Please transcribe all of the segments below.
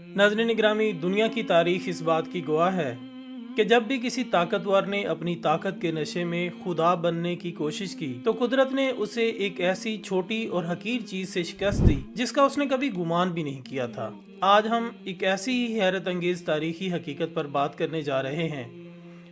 नाज़रीन ग्रामी, दुनिया की तारीख इस बात की गवाह है कि जब भी किसी ताकतवर ने अपनी ताकत के नशे में खुदा बनने की कोशिश की तो कुदरत ने उसे एक ऐसी छोटी और हकीर चीज से शिकस्त दी जिसका उसने कभी गुमान भी नहीं किया था। आज हम एक ऐसी ही हैरत अंगेज तारीखी हकीकत पर बात करने जा रहे हैं,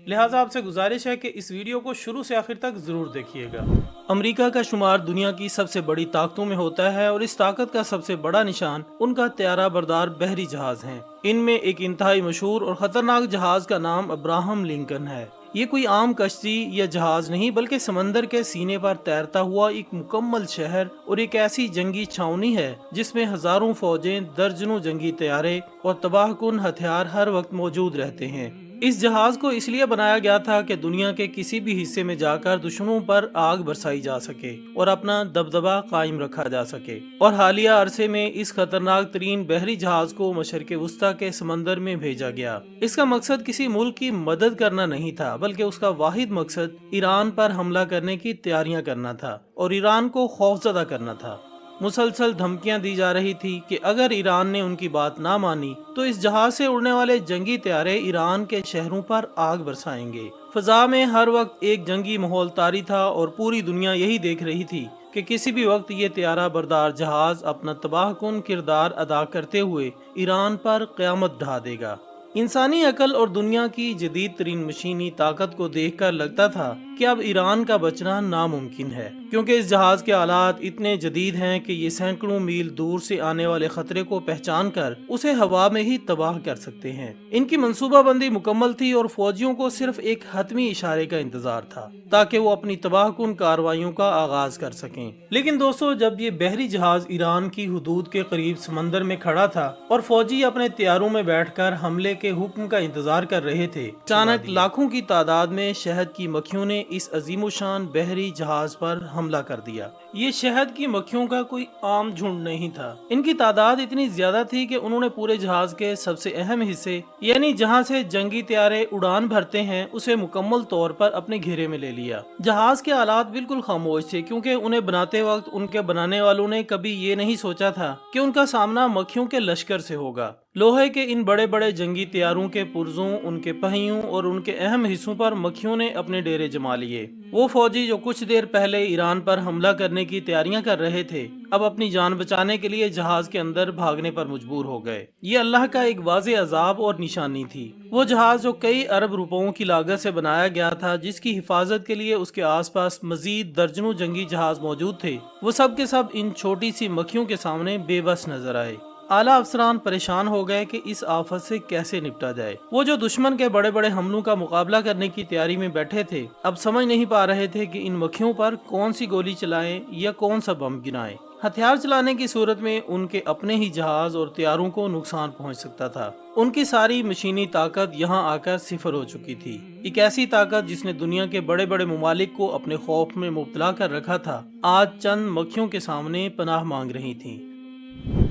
लिहाजा आपसे गुजारिश है कि इस वीडियो को शुरू से आखिर तक जरूर देखिएगा। अमेरिका का शुमार दुनिया की सबसे बड़ी ताकतों में होता है और इस ताकत का सबसे बड़ा निशान उनका त्यारा बरदार बहरी जहाज हैं। इनमें एक इंतहाई मशहूर और खतरनाक जहाज का नाम अब्राहम लिंकन है। ये कोई आम कश्ती या जहाज नहीं बल्कि समंदर के सीने पर तैरता हुआ एक मुकम्मल शहर और एक ऐसी जंगी छावनी है जिसमें हजारों फौजें, दर्जनों जंगी तैयारे और तबाहकुन हथियार हर वक्त मौजूद रहते हैं। इस जहाज को इसलिए बनाया गया था कि दुनिया के किसी भी हिस्से में जाकर दुश्मनों पर आग बरसाई जा सके और अपना दबदबा कायम रखा जा सके। और हालिया अरसे में इस खतरनाक तरीन बहरी जहाज को मशरिक़ वुस्ता के समंदर में भेजा गया। इसका मकसद किसी मुल्क की मदद करना नहीं था बल्कि उसका वाहिद मकसद ईरान पर हमला करने की तैयारियां करना था और ईरान को खौफजदा करना था। मुसलसल धमकियां दी जा रही थी कि अगर ईरान ने उनकी बात ना मानी तो इस जहाज से उड़ने वाले जंगी तैयारे ईरान के शहरों पर आग बरसाएंगे। फजा में हर वक्त एक जंगी माहौल तारी था और पूरी दुनिया यही देख रही थी कि किसी भी वक्त ये त्यारा बरदार जहाज अपना तबाहकुन किरदार अदा करते हुए ईरान पर क़यामत ढा देगा। इंसानी अकल और दुनिया की जदीद तरीन मशीनी ताकत को देखकर लगता था कि अब ईरान का बचना नामुमकिन है, क्योंकि इस जहाज के आलात इतने जदीद हैं कि ये सैकड़ों मील दूर से आने वाले खतरे को पहचान कर उसे हवा में ही तबाह कर सकते हैं। इनकी मंसूबाबंदी मुकम्मल थी और फौजियों को सिर्फ एक हतमी इशारे का इंतजार था ताकि वो अपनी तबाहकुन कार्रवाइयों का आगाज कर सकें। लेकिन दोस्तों, जब ये बहरी जहाज ईरान की हुदूद के करीब समंदर में खड़ा था और फौजी अपने तैयारों में बैठकर हमले के हुक्म का इंतजार कर रहे थे, अचानक लाखों की तादाद में शहद की मक्खियों ने इस अजीमोशान बहरी जहाज पर हमला कर दिया। ये शहद की मक्खियों का कोई आम झुंड नहीं था। इनकी तादाद इतनी ज्यादा थी कि उन्होंने पूरे जहाज के सबसे अहम हिस्से यानी जहां से जंगी तैयारे उड़ान भरते हैं उसे मुकम्मल तौर पर अपने घेरे में ले लिया। जहाज के हालात बिल्कुल खामोश थे, क्योंकि उन्हें बनाते वक्त उनके बनाने वालों ने कभी ये नहीं सोचा था कि उनका सामना मक्खियों के लश्कर से होगा। लोहे के इन बड़े बड़े जंगी तैयारों के पुर्जों, उनके पहियों और उनके अहम हिस्सों पर मक्खियों ने अपने डेरे जमा लिए। वो फौजी जो कुछ देर पहले ईरान पर हमला करने की तैयारियां कर रहे थे, अब अपनी जान बचाने के लिए जहाज के अंदर भागने पर मजबूर हो गए। ये अल्लाह का एक वाज़े अजाब और निशानी थी। वो जहाज जो कई अरब रुपयों की लागत से बनाया गया था, जिसकी हिफाजत के लिए उसके आसपास मजीद दर्जनों जंगी जहाज मौजूद थे, वो सब के सब इन छोटी सी मक्खियों के सामने बेबस नजर आए। आला अफसरान परेशान हो गए कि इस आफत से कैसे निपटा जाए। वो जो दुश्मन के बड़े बड़े हमलों का मुकाबला करने की तैयारी में बैठे थे, अब समझ नहीं पा रहे थे कि इन मक्खियों पर कौन सी गोली चलाएं या कौन सा बम गिराएं। हथियार चलाने की सूरत में उनके अपने ही जहाज और तैयारों को नुकसान पहुंच सकता था। उनकी सारी मशीनी ताकत यहाँ आकर सिफर हो चुकी थी। एक ऐसी ताकत जिसने दुनिया के बड़े बड़े मुमालिक को अपने खौफ में मुब्तला कर रखा था, आज चंद मक्खियों के सामने पनाह मांग रही थी।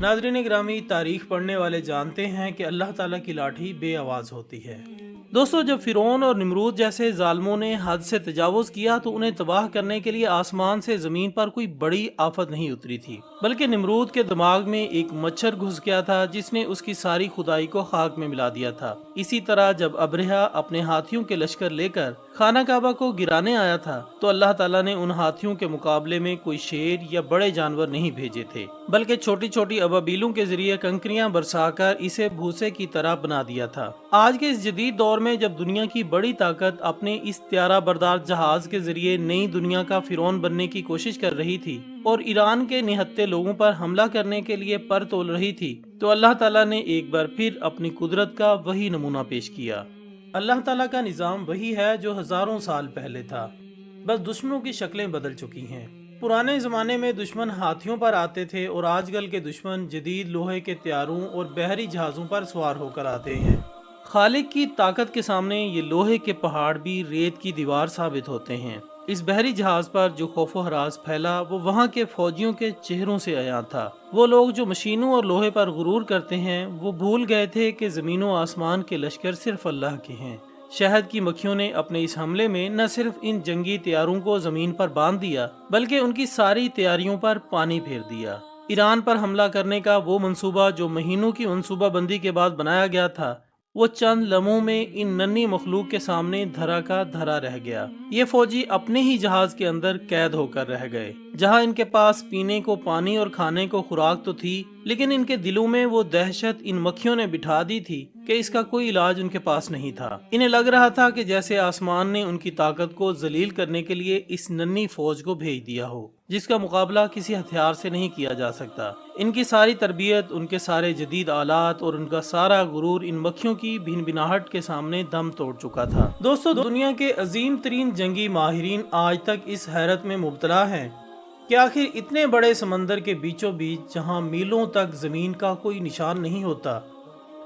नाज़रीन ग्रामी, तारीख पढ़ने वाले जानते हैं कि अल्लाह ताला की लाठी बेआवाज होती है। दोस्तों, जब फिरौन और निमरूद जैसे जालिमों ने हद से तजावुज किया तो उन्हें तबाह करने के लिए आसमान से जमीन पर कोई बड़ी आफत नहीं उतरी थी, बल्कि निमरूद के दिमाग में एक मच्छर घुस गया था जिसने उसकी सारी खुदाई को खाक में मिला दिया था। इसी तरह जब अब्रहा अपने हाथियों के लश्कर लेकर खाना काबा को गिराने आया था तो अल्लाह ताला ने उन हाथियों के मुकाबले में कोई शेर या बड़े जानवर नहीं भेजे थे, बल्कि छोटी छोटी अबाबीलों के जरिए कंकरियां बरसाकर इसे भूसे की तरह बना दिया था। आज के इस जदीद दौर में जब दुनिया की बड़ी ताकत अपने इस त्यारा बरदार जहाज के जरिए नई दुनिया का फिरौन बनने की कोशिश कर रही थी और ईरान के निहत्ते लोगों पर हमला करने के लिए पर तोल रही थी, तो अल्लाह ताला ने एक बार फिर अपनी कुदरत का वही नमूना पेश किया। अल्लाह ताला का निज़ाम वही है जो हजारों साल पहले था, बस दुश्मनों की शक्लें बदल चुकी हैं। पुराने ज़माने में दुश्मन हाथियों पर आते थे और आजकल के दुश्मन जदीद लोहे के तैयारों और बहरी जहाज़ों पर सवार होकर आते हैं। खालिक की ताकत के सामने ये लोहे के पहाड़ भी रेत की दीवार साबित होते हैं। इस बहरी जहाज पर जो खौफो हरास फैला वो वहाँ के फौजियों के चेहरों से आया था। वो लोग जो मशीनों और लोहे पर गुरूर करते हैं, वो भूल गए थे कि ज़मीनों आसमान के लश्कर सिर्फ अल्लाह के हैं। शहद की मक्खियों ने अपने इस हमले में न सिर्फ इन जंगी तैयारों को जमीन पर बांध दिया, बल्कि उनकी सारी तैयारियों पर पानी फेर दिया। ایران پر حملہ کرنے کا وہ منصوبہ جو مہینوں کی منصوبہ بندی کے بعد بنایا گیا تھا، وہ چند لمحوں میں ان ننھی مخلوق کے سامنے دھرا کا دھرا رہ گیا۔ یہ فوجی اپنے ہی جہاز کے اندر قید ہو کر رہ گئے، جہاں ان کے پاس پینے کو پانی اور کھانے کو خوراک تو تھی، لیکن ان کے دلوں میں وہ دہشت ان مکھیوں نے بٹھا دی تھی کہ اس کا کوئی علاج ان کے پاس نہیں تھا۔ انہیں لگ رہا تھا کہ جیسے آسمان نے ان کی طاقت کو ذلیل کرنے کے لیے اس ننھی فوج کو بھیج دیا ہو، جس کا مقابلہ کسی ہتھیار سے نہیں کیا جا سکتا۔ ان کی ساری تربیت، ان کے سارے جدید آلات اور ان کا سارا غرور ان مکھیوں کی بھین بھناہٹ کے سامنے دم توڑ چکا تھا۔ دوستو، دنیا کے عظیم ترین جنگی ماہرین آج تک اس حیرت میں مبتلا ہیں کہ آخر اتنے بڑے سمندر کے بیچوں بیچ، جہاں میلوں تک زمین کا کوئی نشان نہیں ہوتا،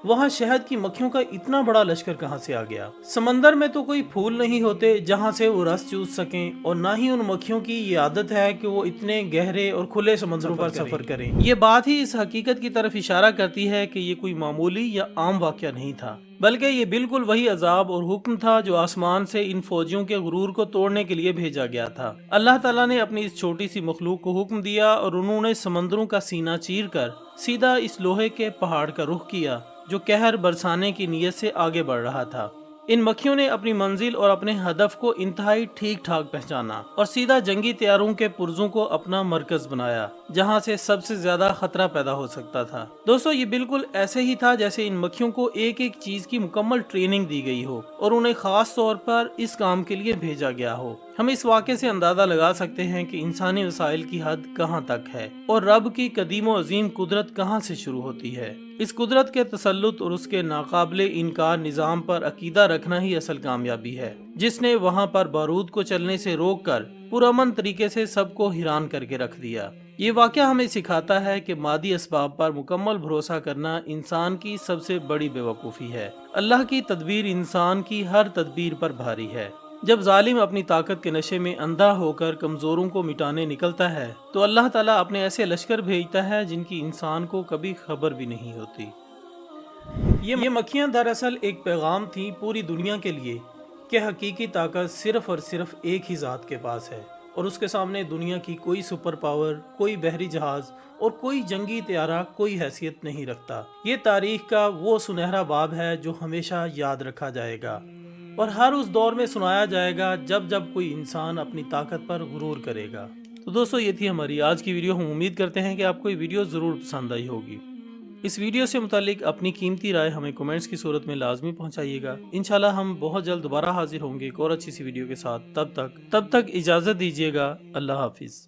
وہاں شہد کی مکھیوں کا اتنا بڑا لشکر کہاں سے آ گیا؟ سمندر میں تو کوئی پھول نہیں ہوتے جہاں سے وہ رس چوس سکیں، اور نہ ہی ان مکھیوں کی یہ عادت ہے کہ وہ اتنے گہرے اور کھلے سمندروں پر سفر کریں۔ یہ بات ہی اس حقیقت کی طرف اشارہ کرتی ہے کہ یہ کوئی معمولی یا عام واقعہ نہیں تھا، بلکہ یہ بالکل وہی عذاب اور حکم تھا جو آسمان سے ان فوجیوں کے غرور کو توڑنے کے لیے بھیجا گیا تھا۔ اللہ تعالیٰ نے اپنی اس چھوٹی سی مخلوق کو حکم دیا اور انہوں نے سمندروں کا سینہ چیر کر سیدھا اس لوہے کے پہاڑ کا رخ کیا جو قہر برسانے کی نیت سے آگے بڑھ رہا تھا۔ ان مکھیوں نے اپنی منزل اور اپنے ہدف کو انتہائی ٹھیک ٹھاک پہچانا اور سیدھا جنگی طیاروں کے پرزوں کو اپنا مرکز بنایا، جہاں سے سب سے زیادہ خطرہ پیدا ہو سکتا تھا۔ دوستو، یہ بالکل ایسے ہی تھا جیسے ان مکھیوں کو ایک ایک چیز کی مکمل ٹریننگ دی گئی ہو اور انہیں خاص طور پر اس کام کے لیے بھیجا گیا ہو۔ ہم اس واقعے سے اندازہ لگا سکتے ہیں کہ انسانی وسائل کی حد کہاں تک ہے اور رب کی قدیم و عظیم قدرت کہاں سے شروع ہوتی ہے۔ اس قدرت کے تسلط اور اس کے ناقابل انکار نظام پر عقیدہ رکھنا ہی اصل کامیابی ہے، جس نے وہاں پر بارود کو چلنے سے روک کر پرامن طریقے سے سب کو حیران کر کے رکھ دیا۔ یہ واقعہ ہمیں سکھاتا ہے کہ مادی اسباب پر مکمل بھروسہ کرنا انسان کی سب سے بڑی بے وقوفی ہے۔ اللہ کی تدبیر انسان کی ہر تدبیر پر بھاری ہے۔ جب ظالم اپنی طاقت کے نشے میں اندھا ہو کر کمزوروں کو مٹانے نکلتا ہے، تو اللہ تعالیٰ اپنے ایسے لشکر بھیجتا ہے جن کی انسان کو کبھی خبر بھی نہیں ہوتی۔ یہ مکھیاں دراصل ایک پیغام تھیں پوری دنیا کے لیے کہ حقیقی طاقت صرف اور صرف ایک ہی ذات کے پاس ہے، اور اس کے سامنے دنیا کی کوئی سپر پاور، کوئی بحری جہاز اور کوئی جنگی طیارہ کوئی حیثیت نہیں رکھتا۔ یہ تاریخ کا وہ سنہرا باب ہے جو ہمیشہ یاد رکھا جائے گا اور ہر اس دور میں سنایا جائے گا جب جب کوئی انسان اپنی طاقت پر غرور کرے گا۔ تو دوستو، یہ تھی ہماری آج کی ویڈیو۔ ہم امید کرتے ہیں کہ آپ کو یہ ویڈیو ضرور پسند آئی ہوگی۔ اس ویڈیو سے متعلق اپنی قیمتی رائے ہمیں کومنٹس کی صورت میں لازمی پہنچائیے گا۔ انشاءاللہ ہم بہت جلد دوبارہ حاضر ہوں گے ایک اور اچھی سی ویڈیو کے ساتھ۔ تب تک اجازت دیجیے گا۔ اللہ حافظ۔